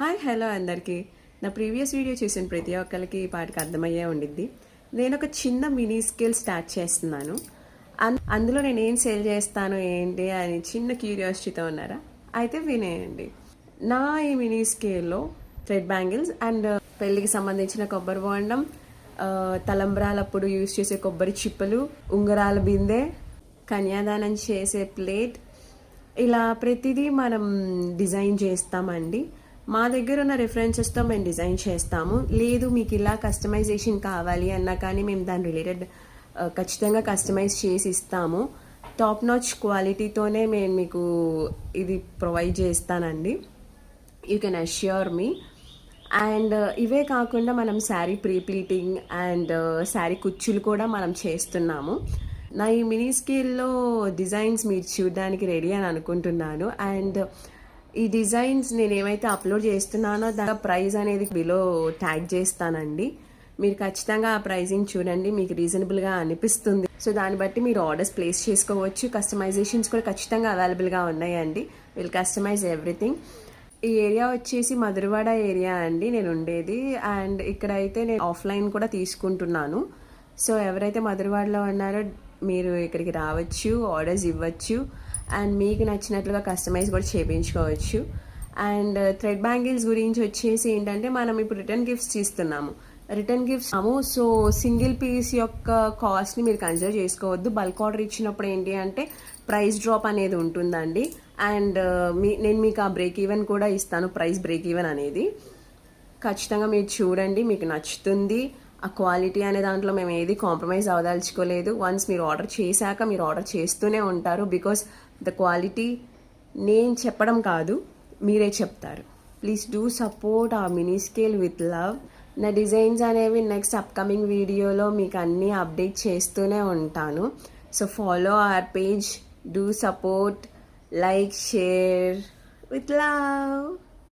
Hi hello అందరికీ. నా previous video చూసిన ప్రతి ఒక్కరికి ఈ పాటికి అర్థమయ్యే ఉండిద్ది. నేను ఒక చిన్న మినీ స్కేల్ స్టార్ట్ చేస్తున్నాను. అందులో నేను ఏం సేల్ చేస్తాను ఏంటి అని చిన్న క్యూరియాసిటీతో ఉన్నారా? అయితే వినేయండి. నా ఈ మినీ స్కేల్లో థ్రెడ్ బ్యాంగిల్స్ అండ్ పెళ్ళికి సంబంధించిన కొబ్బరి బోండం, తలంబ్రాలప్పుడు యూజ్ చేసే కొబ్బరి చిప్పలు, ఉంగరాల బిందె, కన్యాదానం చేసే ప్లేట్, ఇలా ప్రతిదీ మనం డిజైన్ చేస్తామండి. మా దగ్గర ఉన్న రిఫరెన్సెస్తో మేము డిజైన్ చేస్తాము. లేదు మీకు ఇలా కస్టమైజేషన్ కావాలి అన్నా కానీ మేము దాని రిలేటెడ్ ఖచ్చితంగా కస్టమైజ్ చేసి ఇస్తాము. టాప్ నాచ్ క్వాలిటీతోనే మేము మీకు ఇది ప్రొవైడ్ చేస్తానండి. You can assure me. And ఇవే కాకుండా మనం శారీ ప్రీప్లీటింగ్ అండ్ శారీ కుచ్చులు కూడా మనం చేస్తున్నాము. నా ఈ మినీ స్కేల్లో డిజైన్స్ మీరు చూడడానికి రెడీ అని అనుకుంటున్నాను. అండ్ ఈ డిజైన్స్ నేను ఏమైతే అప్లోడ్ చేస్తున్నానో దాని ప్రైస్ అనేది బిలో ట్యాగ్ చేస్తానండి. మీరు ఖచ్చితంగా ఆ ప్రైజింగ్ చూడండి, మీకు రీజనబుల్గా అనిపిస్తుంది. సో దాన్ని బట్టి మీరు ఆర్డర్స్ ప్లేస్ చేసుకోవచ్చు. కస్టమైజేషన్స్ కూడా ఖచ్చితంగా అవైలబుల్గా ఉన్నాయండి. Will customise everything. ఈ ఏరియా వచ్చేసి మధురవాడ ఏరియా అండి నేను ఉండేది. అండ్ ఇక్కడైతే నేను ఆఫ్లైన్ కూడా తీసుకుంటున్నాను. సో ఎవరైతే మధురవాడలో ఉన్నారో మీరు ఇక్కడికి రావచ్చు, ఆర్డర్స్ ఇవ్వచ్చు అండ్ మీకు నచ్చినట్లుగా కస్టమైజ్ కూడా చేయించుకోవచ్చు. అండ్ థ్రెడ్ బ్యాంగిల్స్ గురించి వచ్చేసి ఏంటంటే మనం ఇప్పుడు రిటర్న్ గిఫ్ట్స్ ఇస్తున్నాము. సో సింగిల్ పీస్ యొక్క కాస్ట్ని మీరు కన్సిడర్ చేసుకోవద్దు. బల్క్ ఆర్డర్ ఇచ్చినప్పుడు ఏంటి అంటే ప్రైస్ డ్రాప్ అనేది ఉంటుందండి. అండ్ నేను మీకు ఆ బ్రేక్ ఈవెన్ కూడా ఇస్తాను, ప్రైస్ బ్రేక్ ఈవెన్ అనేది. ఖచ్చితంగా మీరు చూడండి, మీకు నచ్చుతుంది. ఆ క్వాలిటీ అనే దాంట్లో మేము ఏది కాంప్రమైజ్ అవదలుచుకోలేదు. వన్స్ మీరు ఆర్డర్ చేశాక మీరు ఆర్డర్ చేస్తూనే ఉంటారు. బికాస్ ద క్వాలిటీ నేను చెప్పడం కాదు, మీరే చెప్తారు. ప్లీజ్ డూ సపోర్ట్ ఆ మినీ స్కేల్ విత్ లవ్. నా డిజైన్స్ అనేవి నెక్స్ట్ అప్కమింగ్ వీడియోలో మీకు అన్నీ అప్డేట్ చేస్తూనే ఉంటాను. So follow our page, do support, like, share with love.